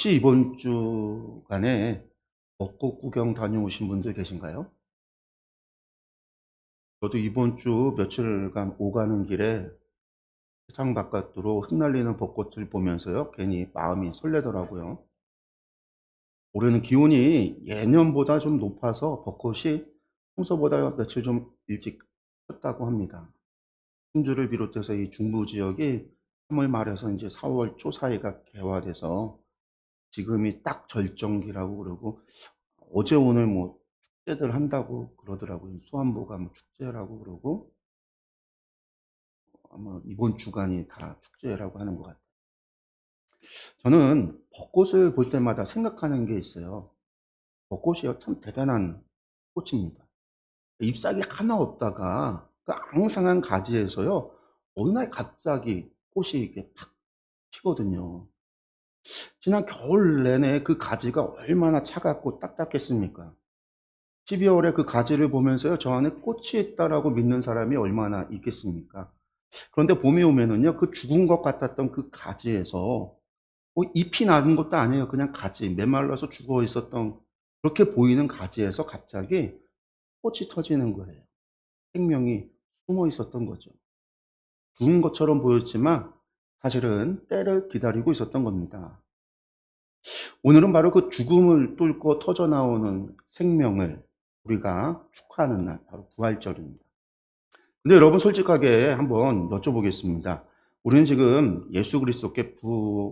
혹시 이번 주간에 벚꽃 구경 다녀오신 분들 계신가요? 저도 이번 주 며칠간 오가는 길에 세상 바깥으로 흩날리는 벚꽃을 보면서요, 괜히 마음이 설레더라고요. 올해는 기온이 예년보다 좀 높아서 벚꽃이 평소보다 며칠 좀 일찍 폈다고 합니다. 충주를 비롯해서 이 중부 지역이 3월 말에서 이제 4월 초 사이가 개화돼서 지금이 딱 절정기라고 그러고, 어제 오늘 뭐 축제들 한다고 그러더라고요. 수안보가 뭐 축제라고 그러고, 아마 이번 주간이 다 축제라고 하는 것 같아요. 저는 벚꽃을 볼 때마다 생각하는 게 있어요. 벚꽃이요, 참 대단한 꽃입니다. 잎사귀 하나 없다가 그 앙상한 가지에서요, 어느 날 갑자기 꽃이 이렇게 팍 피거든요. 지난 겨울 내내 그 가지가 얼마나 차갑고 딱딱했습니까? 12월에 그 가지를 보면서요, 저 안에 꽃이 있다라고 믿는 사람이 얼마나 있겠습니까? 그런데 봄이 오면은요, 그 죽은 것 같았던 그 가지에서 잎이 나는 것도 아니에요. 그냥 가지, 메말라서 죽어 있었던, 그렇게 보이는 가지에서 갑자기 꽃이 터지는 거예요. 생명이 숨어 있었던 거죠. 죽은 것처럼 보였지만 사실은 때를 기다리고 있었던 겁니다. 오늘은 바로 그 죽음을 뚫고 터져 나오는 생명을 우리가 축하하는 날, 바로 부활절입니다. 근데 여러분, 솔직하게 한번 여쭤보겠습니다. 우리는 지금 예수 그리스도께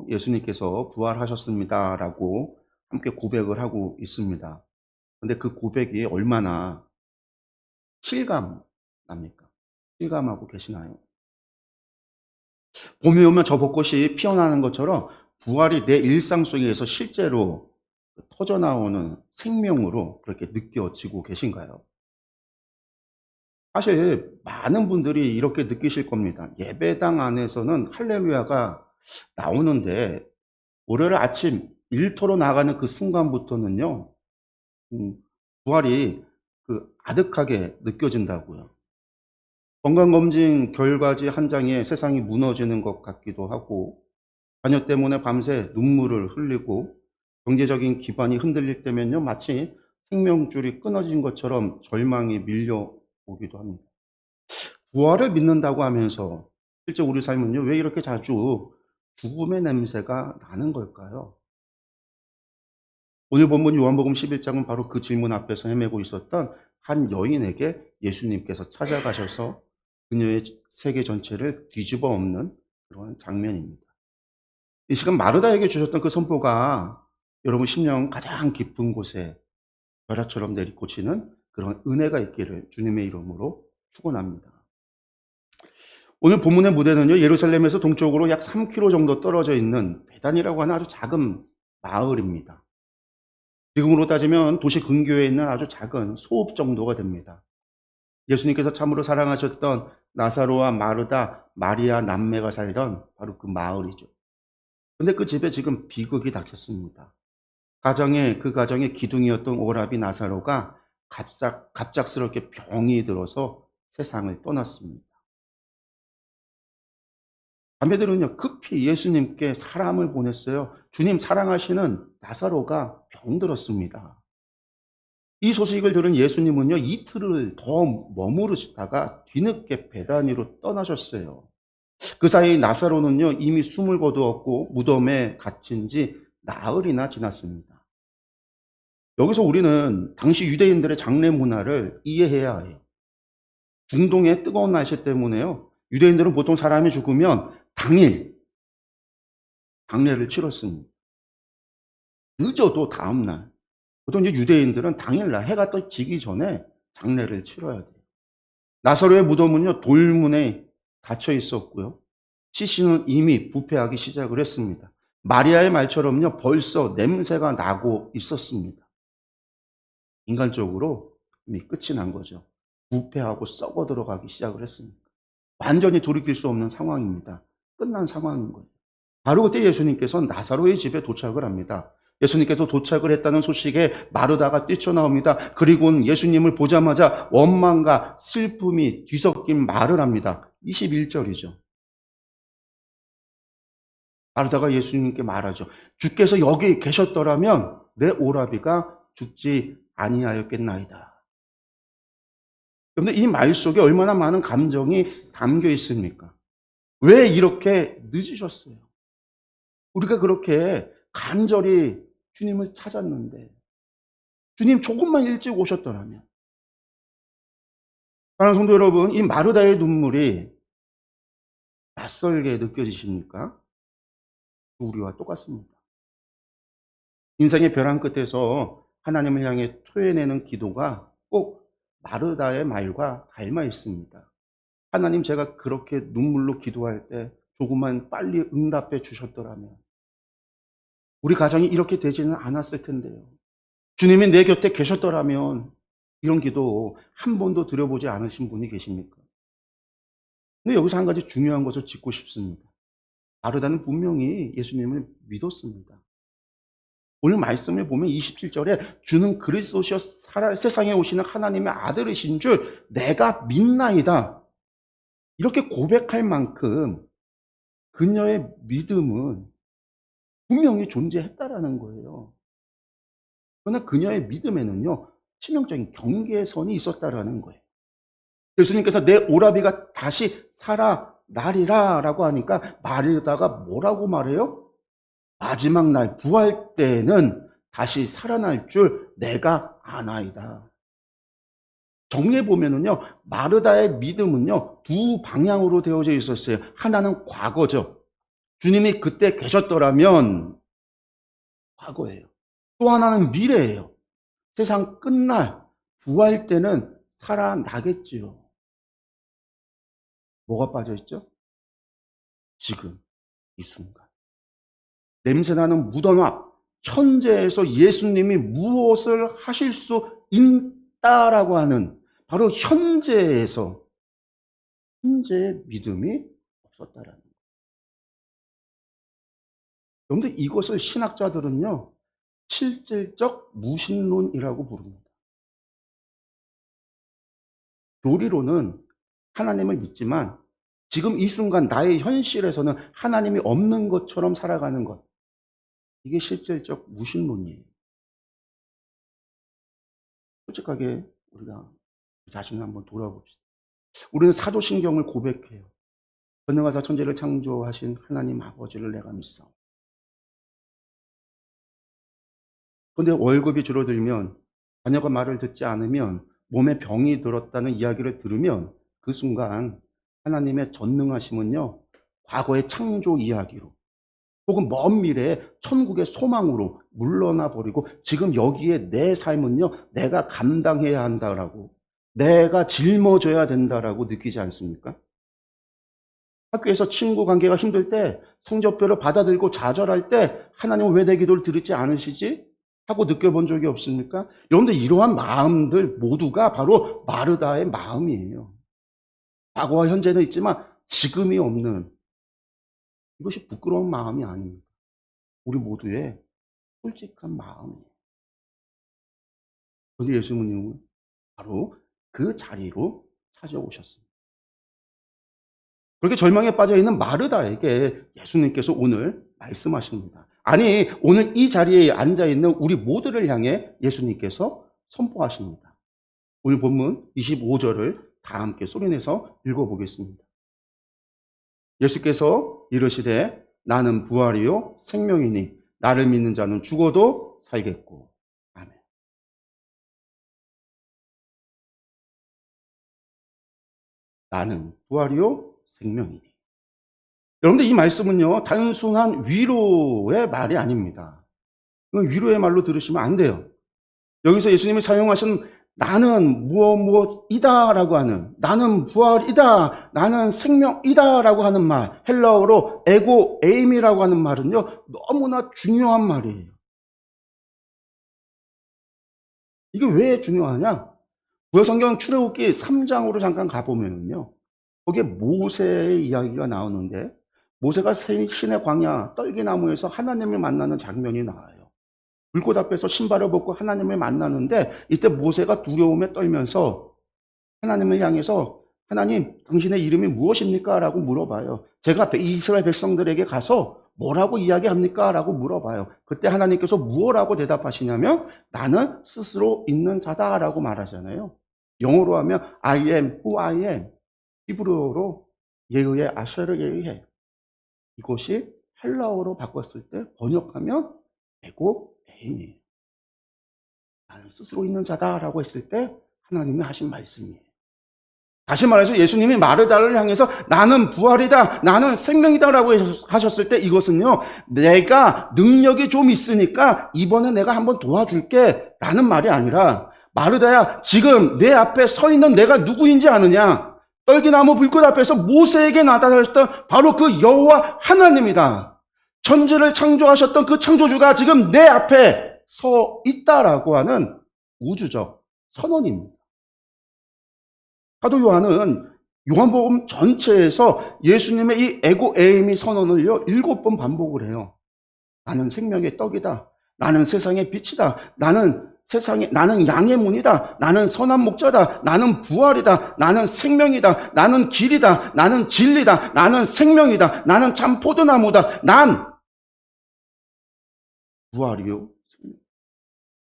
예수님께서 부활하셨습니다라고 함께 고백을 하고 있습니다. 근데 그 고백이 얼마나 실감 납니까? 실감하고 계시나요? 봄이 오면 저 벚꽃이 피어나는 것처럼 부활이 내 일상 속에서 실제로 터져 나오는 생명으로 그렇게 느껴지고 계신가요? 사실 많은 분들이 이렇게 느끼실 겁니다. 예배당 안에서는 할렐루야가 나오는데 월요일 아침 일터로 나가는 그 순간부터는요, 음 부활이 아득하게 느껴진다고요. 건강검진 결과지 한 장에 세상이 무너지는 것 같기도 하고, 자녀 때문에 밤새 눈물을 흘리고, 경제적인 기반이 흔들릴 때면요, 마치 생명줄이 끊어진 것처럼 절망이 밀려오기도 합니다. 부활을 믿는다고 하면서 실제 우리 삶은요, 왜 이렇게 자주 죽음의 냄새가 나는 걸까요? 오늘 본문 요한복음 11장은 바로 그 질문 앞에서 헤매고 있었던 한 여인에게 예수님께서 찾아가셔서 그녀의 세계 전체를 뒤집어 엎는 그런 장면입니다. 이 시간 마르다에게 주셨던 그 선포가 여러분 심령 가장 깊은 곳에 벼락처럼 내리꽂히는 그런 은혜가 있기를 주님의 이름으로 축원합니다. 오늘 본문의 무대는요, 예루살렘에서 동쪽으로 약 3km 정도 떨어져 있는 베단이라고 하는 아주 작은 마을입니다. 지금으로 따지면 도시 근교에 있는 아주 작은 소읍 정도가 됩니다. 예수님께서 참으로 사랑하셨던 나사로와 마르다, 마리아 남매가 살던 바로 그 마을이죠. 근데 그 집에 지금 비극이 닥쳤습니다. 그 가정의 기둥이었던 오라비 나사로가 갑작스럽게 병이 들어서 세상을 떠났습니다. 자매들은요, 급히 예수님께 사람을 보냈어요. 주님, 사랑하시는 나사로가 병들었습니다. 이 소식을 들은 예수님은요, 이틀을 더 머무르시다가 뒤늦게 베다니로 떠나셨어요. 그 사이 나사로는요, 이미 숨을 거두었고 무덤에 갇힌 지 나흘이나 지났습니다. 여기서 우리는 당시 유대인들의 장례 문화를 이해해야 해요. 중동의 뜨거운 날씨 때문에요, 유대인들은 보통 사람이 죽으면 당일 장례를 치렀습니다. 늦어도 다음 날. 보통 이제 유대인들은 당일날 해가 지기 전에 장례를 치러야 돼요. 나사로의 무덤은요, 돌문에 닫혀 있었고요. 시신은 이미 부패하기 시작을 했습니다. 마리아의 말처럼요, 벌써 냄새가 나고 있었습니다. 인간적으로 이미 끝이 난 거죠. 부패하고 썩어 들어가기 시작을 했습니다. 완전히 돌이킬 수 없는 상황입니다. 끝난 상황인 거예요. 바로 그때 예수님께서는 나사로의 집에 도착을 합니다. 예수님께서 도착을 했다는 소식에 마르다가 뛰쳐나옵니다. 그리고는 예수님을 보자마자 원망과 슬픔이 뒤섞인 말을 합니다. 21절이죠. 마르다가 예수님께 말하죠. 주께서 여기 계셨더라면 내 오라비가 죽지 아니하였겠나이다. 그런데 이 말 속에 얼마나 많은 감정이 담겨 있습니까? 왜 이렇게 늦으셨어요? 우리가 그렇게 간절히 주님을 찾았는데 주님 조금만 일찍 오셨더라면. 사랑하는 성도 여러분, 이 마르다의 눈물이 낯설게 느껴지십니까? 우리와 똑같습니다. 인생의 벼랑 끝에서 하나님을 향해 토해내는 기도가 꼭 마르다의 말과 닮아 있습니다. 하나님, 제가 그렇게 눈물로 기도할 때 조금만 빨리 응답해 주셨더라면 우리 가정이 이렇게 되지는 않았을 텐데요. 주님이 내 곁에 계셨더라면. 이런 기도 한 번도 드려보지 않으신 분이 계십니까? 근데 여기서 한 가지 중요한 것을 짚고 싶습니다. 마르다는 분명히 예수님을 믿었습니다. 오늘 말씀을 보면 27절에 주는 그리스도시여 세상에 오시는 하나님의 아들이신 줄 내가 믿나이다. 이렇게 고백할 만큼 그녀의 믿음은 분명히 존재했다라는 거예요. 그러나 그녀의 믿음에는요, 치명적인 경계선이 있었다라는 거예요. 예수님께서 내 오라비가 다시 살아나리라 라고 하니까 마르다가 뭐라고 말해요? 마지막 날 부활 때에는 다시 살아날 줄 내가 아나이다. 정리해 보면은요, 마르다의 믿음은요, 두 방향으로 되어져 있었어요. 하나는 과거죠. 주님이 그때 계셨더라면 과거예요. 또 하나는 미래예요. 세상 끝날 부활 때는 살아나겠지요. 뭐가 빠져 있죠? 지금 이 순간. 냄새나는 무덤 앞 현재에서 예수님이 무엇을 하실 수 있다라고 하는 바로 현재에서 현재의 믿음이 없었다라는 거예요. 그런데 이것을 신학자들은요, 실질적 무신론이라고 부릅니다. 교리로는 하나님을 믿지만 지금 이 순간 나의 현실에서는 하나님이 없는 것처럼 살아가는 것, 이게 실질적 무신론이에요. 솔직하게 우리가 자신을 한번 돌아봅시다. 우리는 사도신경을 고백해요. 전능하사 천지를 창조하신 하나님 아버지를 내가 믿사오. 그런데 월급이 줄어들면, 자녀가 말을 듣지 않으면, 몸에 병이 들었다는 이야기를 들으면 그 순간 하나님의 전능하심은요, 과거의 창조 이야기로 혹은 먼 미래의 천국의 소망으로 물러나 버리고 지금 여기에 내 삶은요, 내가 감당해야 한다라고, 내가 짊어져야 된다라고 느끼지 않습니까? 학교에서 친구 관계가 힘들 때, 성적표를 받아들고 좌절할 때 하나님은 왜 내 기도를 들으지 않으시지? 하고 느껴본 적이 없습니까? 여러분들, 이러한 마음들 모두가 바로 마르다의 마음이에요. 과거와 현재는 있지만 지금이 없는, 이것이 부끄러운 마음이 아닙니다. 우리 모두의 솔직한 마음이에요. 그런데 예수님은 바로 그 자리로 찾아오셨습니다. 그렇게 절망에 빠져있는 마르다에게 예수님께서 오늘 말씀하십니다. 아니, 오늘 이 자리에 앉아있는 우리 모두를 향해 예수님께서 선포하십니다. 오늘 본문 25절을 다 함께 소리내서 읽어보겠습니다. 예수께서 이르시되 나는 부활이요 생명이니 나를 믿는 자는 죽어도 살겠고. 아멘. 나는 부활이요 생명이니. 여러분들, 이 말씀은요, 단순한 위로의 말이 아닙니다. 위로의 말로 들으시면 안 돼요. 여기서 예수님이 사용하신 나는 무엇이다라고 하는, 나는 부활이다, 나는 생명이다라고 하는 말, 헬라어로 에고 에임이라고 하는 말은요, 너무나 중요한 말이에요. 이게 왜 중요하냐? 구약성경 출애굽기 3장으로 잠깐 가보면요, 거기에 모세의 이야기가 나오는데, 모세가 신의 광야 떨기나무에서 하나님을 만나는 장면이 나와요. 불꽃 앞에서 신발을 벗고 하나님을 만나는데, 이때 모세가 두려움에 떨면서 하나님을 향해서 하나님, 당신의 이름이 무엇입니까? 라고 물어봐요. 제가 이스라엘 백성들에게 가서 뭐라고 이야기합니까? 라고 물어봐요. 그때 하나님께서 무엇라고 대답하시냐면 나는 스스로 있는 자다 라고 말하잖아요. 영어로 하면 I am who I am. 히브리어로 예의에 아셔르 예의해. 이것이 헬라어로 바꿨을 때 번역하면 에고 에임이에요. 나는 스스로 있는 자다라고 했을 때 하나님이 하신 말씀이에요. 다시 말해서 예수님이 마르다를 향해서 나는 부활이다, 나는 생명이다라고 하셨을 때 이것은요, 내가 능력이 좀 있으니까 이번에 내가 한번 도와줄게 라는 말이 아니라, 마르다야, 지금 내 앞에 서 있는 내가 누구인지 아느냐? 떨기나무 불꽃 앞에서 모세에게 나타나셨던 바로 그 여호와 하나님이다. 천지를 창조하셨던 그 창조주가 지금 내 앞에 서 있다라고 하는 우주적 선언입니다. 사도 요한은 요한복음 전체에서 예수님의 이 에고 에이미 선언을요 7번 반복을 해요. 나는 생명의 떡이다. 나는 세상의 빛이다. 나는 양의 문이다. 나는 선한 목자다. 나는 부활이다. 나는 생명이다. 나는 길이다. 나는 진리다. 나는 생명이다. 나는 참 포도나무다. 난 부활이요.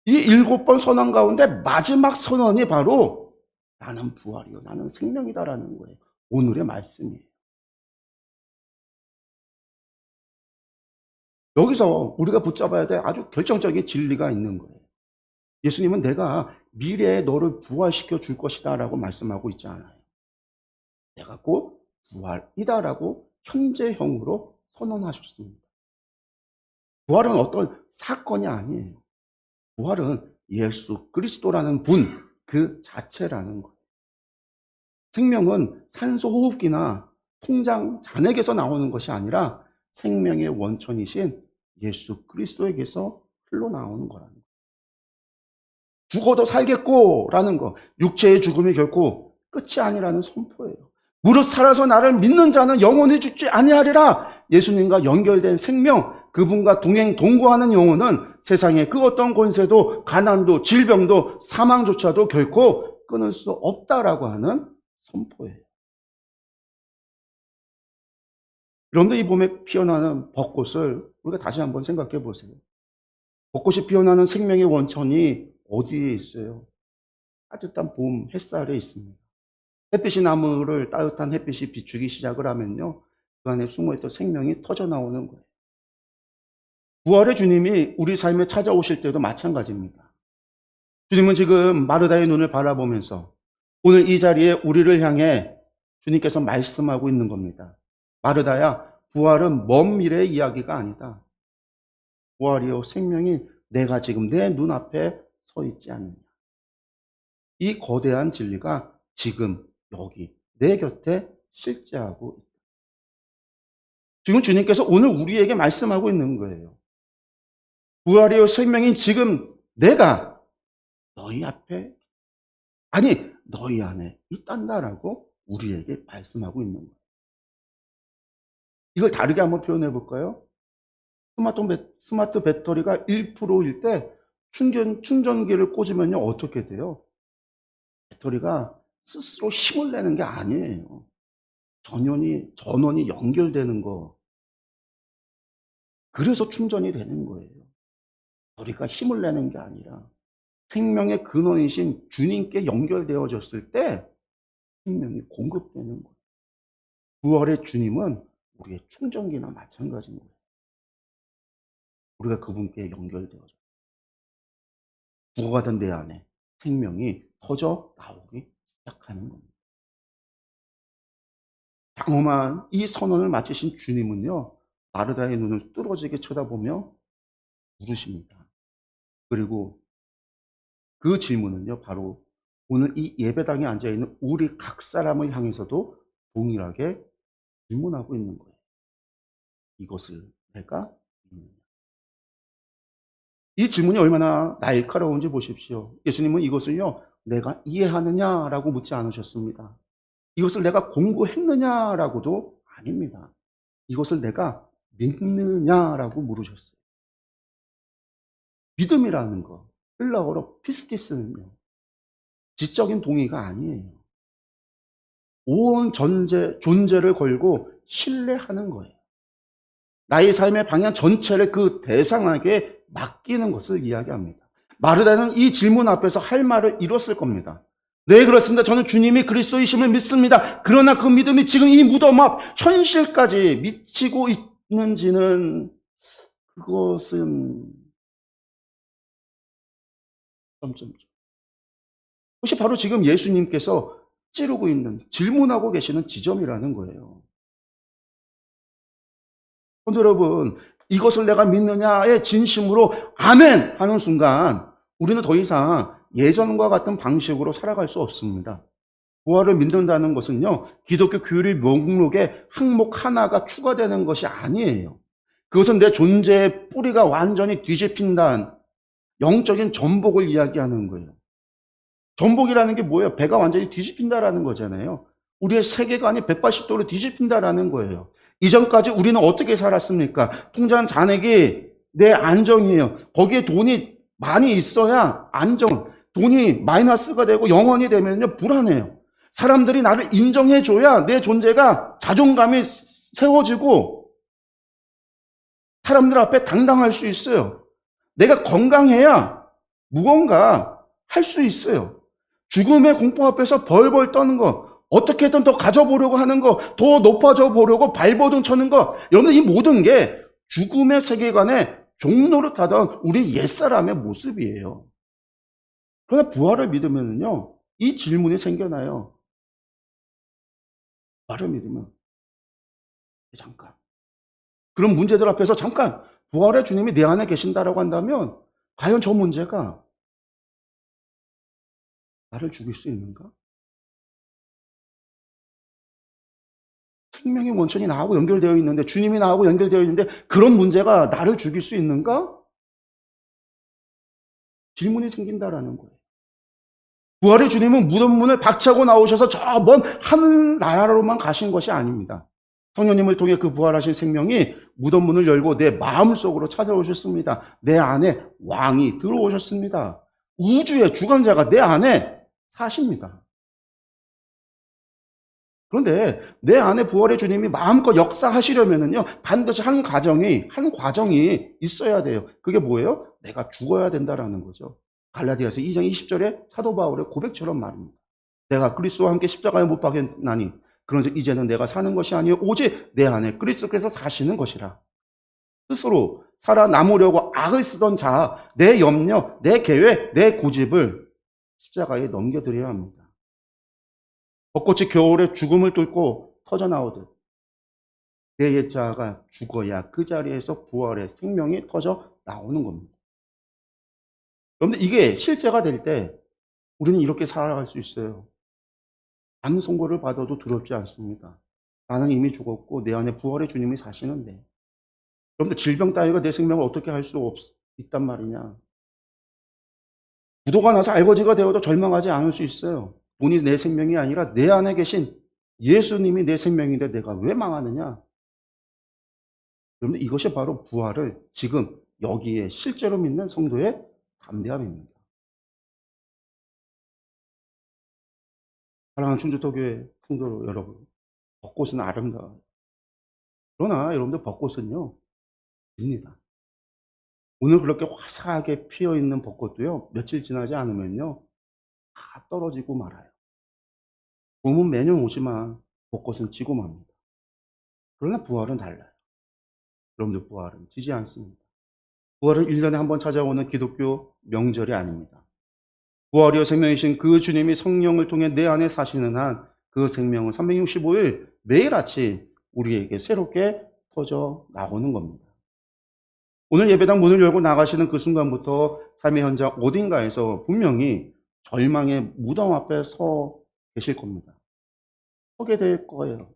이 7번 선언 가운데 마지막 선언이 바로 나는 부활이요. 나는 생명이다라는 거예요. 오늘의 말씀이에요. 여기서 우리가 붙잡아야 될 아주 결정적인 진리가 있는 거예요. 예수님은 내가 미래에 너를 부활시켜 줄 것이다 라고 말씀하고 있지 않아요. 내가 곧 부활이다 라고 현재형으로 선언하셨습니다. 부활은 어떤 사건이 아니에요. 부활은 예수 그리스도라는 분 그 자체라는 거예요. 생명은 산소 호흡기나 통장 잔액에서 나오는 것이 아니라 생명의 원천이신 예수 그리스도에게서 흘러나오는 거라는 거예요. 죽어도 살겠고라는 거, 육체의 죽음이 결코 끝이 아니라는 선포예요. 무릇 살아서 나를 믿는 자는 영원히 죽지 아니하리라. 예수님과 연결된 생명, 그분과 동행 동거하는 영혼은 세상의 그 어떤 권세도 가난도 질병도 사망조차도 결코 끊을 수 없다라고 하는 선포예요. 그런데 이 봄에 피어나는 벚꽃을 우리가 다시 한번 생각해 보세요. 벚꽃이 피어나는 생명의 원천이 어디에 있어요? 따뜻한 봄 햇살에 있습니다. 햇빛이 나무를 따뜻한 햇빛이 비추기 시작을 하면요, 그 안에 숨어있던 생명이 터져 나오는 거예요. 부활의 주님이 우리 삶에 찾아오실 때도 마찬가지입니다. 주님은 지금 마르다의 눈을 바라보면서 오늘 이 자리에 우리를 향해 주님께서 말씀하고 있는 겁니다. 마르다야, 부활은 먼 미래의 이야기가 아니다. 부활이요 생명이 내가 지금 내 눈앞에 서 있지 않느냐. 이 거대한 진리가 지금 여기 내 곁에 실제하고 있다. 지금 주님께서 오늘 우리에게 말씀하고 있는 거예요. 부활이요 생명인 지금 내가 너희 앞에, 아니 너희 안에 있단다라고 우리에게 말씀하고 있는 거예요. 이걸 다르게 한번 표현해 볼까요? 스마트 배터리가 1%일 때 충전기를 꽂으면요 어떻게 돼요? 배터리가 스스로 힘을 내는 게 아니에요. 전원이 연결되는 거. 그래서 충전이 되는 거예요. 우리가 힘을 내는 게 아니라 생명의 근원이신 주님께 연결되어졌을 때 생명이 공급되는 거예요. 부활의 주님은 우리의 충전기나 마찬가지인 거예요. 우리가 그분께 연결되어져 부활하던 내 안에 생명이 터져 나오기 시작하는 겁니다. 장엄한 이 선언을 마치신 주님은요, 마르다의 눈을 뚫어지게 쳐다보며 물으십니다. 그리고 그 질문은요, 바로 오늘 이 예배당에 앉아있는 우리 각 사람을 향해서도 동일하게 질문하고 있는 거예요. 이것을 내가 믿느냐? 이 질문이 얼마나 날카로운지 보십시오. 예수님은 이것을요, 내가 이해하느냐라고 묻지 않으셨습니다. 이것을 내가 공부했느냐라고도 아닙니다. 이것을 내가 믿느냐라고 물으셨어요. 믿음이라는 거, 헬라어로 피스티스는요, 지적인 동의가 아니에요. 온 존재를 걸고 신뢰하는 거예요. 나의 삶의 방향 전체를 그 대상에게 맡기는 것을 이야기합니다. 마르다는 이 질문 앞에서 할 말을 잃었을 겁니다. 네, 그렇습니다. 저는 주님이 그리스도이심을 믿습니다. 그러나 그 믿음이 지금 이 무덤 앞 현실까지 미치고 있는지는 그것은 점점점. 그것이 바로 지금 예수님께서 찌르고 있는, 질문하고 계시는 지점이라는 거예요. 근데 여러분, 이것을 내가 믿느냐의 진심으로 아멘 하는 순간 우리는 더 이상 예전과 같은 방식으로 살아갈 수 없습니다. 부활을 믿는다는 것은요, 기독교 교리 목록에 항목 하나가 추가되는 것이 아니에요. 그것은 내 존재의 뿌리가 완전히 뒤집힌다는 영적인 전복을 이야기하는 거예요. 전복이라는 게 뭐예요? 배가 완전히 뒤집힌다라는 거잖아요. 우리의 세계관이 180도로 뒤집힌다라는 거예요. 이전까지 우리는 어떻게 살았습니까? 통장 잔액이 내 안정이에요. 거기에 돈이 많이 있어야 안정, 돈이 마이너스가 되고 0원이 되면요 불안해요. 사람들이 나를 인정해줘야 내 존재가 자존감이 세워지고 사람들 앞에 당당할 수 있어요. 내가 건강해야 무언가 할 수 있어요. 죽음의 공포 앞에서 벌벌 떠는 거, 어떻게든 더 가져보려고 하는 거, 더 높아져 보려고 발버둥 쳐는 거, 여러분 이 모든 게 죽음의 세계관에 종노릇하던 우리 옛사람의 모습이에요. 그러나 부활을 믿으면요, 이 질문이 생겨나요. 부활을 믿으면 잠깐. 그런 문제들 앞에서 잠깐 부활의 주님이 내 안에 계신다라고 한다면 과연 저 문제가 나를 죽일 수 있는가? 생명의 원천이 나하고 연결되어 있는데, 주님이 나하고 연결되어 있는데 그런 문제가 나를 죽일 수 있는가? 질문이 생긴다라는 거예요. 부활의 주님은 무덤 문을 박차고 나오셔서 저 먼 하늘나라로만 가신 것이 아닙니다. 성령님을 통해 그 부활하신 생명이 무덤 문을 열고 내 마음속으로 찾아오셨습니다. 내 안에 왕이 들어오셨습니다. 우주의 주관자가 내 안에 사십니다. 그런데 내 안에 부활의 주님이 마음껏 역사하시려면요, 반드시 한 과정이 있어야 돼요. 그게 뭐예요? 내가 죽어야 된다라는 거죠. 갈라디아서 2장 20절에 사도 바울의 고백처럼 말입니다. 내가 그리스도와 함께 십자가에 못 박였나니 그런즉 이제는 내가 사는 것이 아니요 오직 내 안에 그리스도께서 사시는 것이라. 스스로 살아남으려고 악을 쓰던 자, 내 염려, 내 계획, 내 고집을 십자가에 넘겨드려야 합니다. 벚꽃이 겨울에 죽음을 뚫고 터져나오듯 내 옛자가 죽어야 그 자리에서 부활의 생명이 터져 나오는 겁니다. 그런데 이게 실제가 될 때 우리는 이렇게 살아갈 수 있어요. 아무 선고를 받아도 두렵지 않습니다. 나는 이미 죽었고 내 안에 부활의 주님이 사시는데. 그런데 질병 따위가 내 생명을 어떻게 할 수 있단 말이냐. 부도가 나서 알거지가 되어도 절망하지 않을 수 있어요. 돈이 내 생명이 아니라 내 안에 계신 예수님이 내 생명인데 내가 왜 망하느냐. 그런데 이것이 바로 부활을 지금 여기에 실제로 믿는 성도의 담대함입니다. 사랑하는 충주도교회 성도 여러분, 벚꽃은 아름다워요. 그러나 여러분들 벚꽃은요, 집니다. 오늘 그렇게 화사하게 피어있는 벚꽃도요, 며칠 지나지 않으면요, 다 떨어지고 말아요. 봄은 매년 오지만 벚꽃은 지고 맙니다. 그러나 부활은 달라요. 여러분들 부활은 지지 않습니다. 부활은 1년에 한 번 찾아오는 기독교 명절이 아닙니다. 부활이여 생명이신 그 주님이 성령을 통해 내 안에 사시는 한 그 생명은 365일 매일 아침 우리에게 새롭게 터져 나오는 겁니다. 오늘 예배당 문을 열고 나가시는 그 순간부터 삶의 현장 어딘가에서 분명히 절망의 무덤 앞에 서 계실 겁니다. 서게 될 거예요.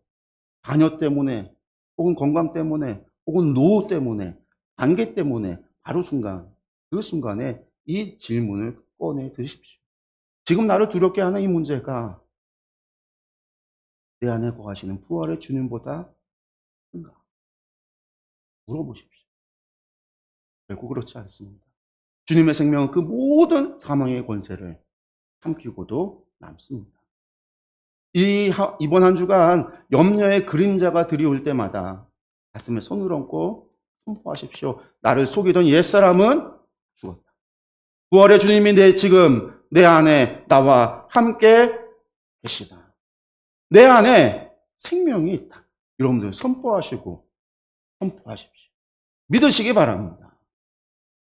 자녀 때문에, 혹은 건강 때문에, 혹은 노후 때문에, 관계 때문에 바로 그 순간에 이 질문을 꺼내 드십시오. 지금 나를 두렵게 하는 이 문제가 내 안에 거하시는 부활의 주님보다 큰가? 물어보십시오. 결코 그렇지 않습니다. 주님의 생명은 그 모든 사망의 권세를 삼키고도 남습니다. 이번 한 주간 염려의 그림자가 들이올 때마다 가슴에 손을 얹고 선포하십시오. 나를 속이던 옛사람은 죽었다. 부활의 주님이 지금 내 안에 나와 함께 계시다. 내 안에 생명이 있다. 여러분들 선포하십시오. 믿으시기 바랍니다.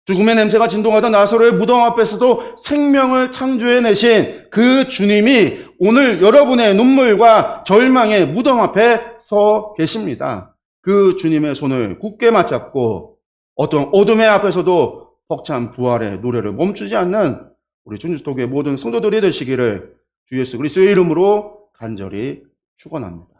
죽음의 냄새가 진동하던 나사로의 무덤 앞에서도 생명을 창조해내신 그 주님이 오늘 여러분의 눈물과 절망의 무덤 앞에 서 계십니다. 그 주님의 손을 굳게 맞잡고 어떤 어둠의 앞에서도 벅찬 부활의 노래를 멈추지 않는 우리 준주톡의 모든 성도들이 되시기를 주 예수 그리스도의 이름으로 간절히 축원합니다.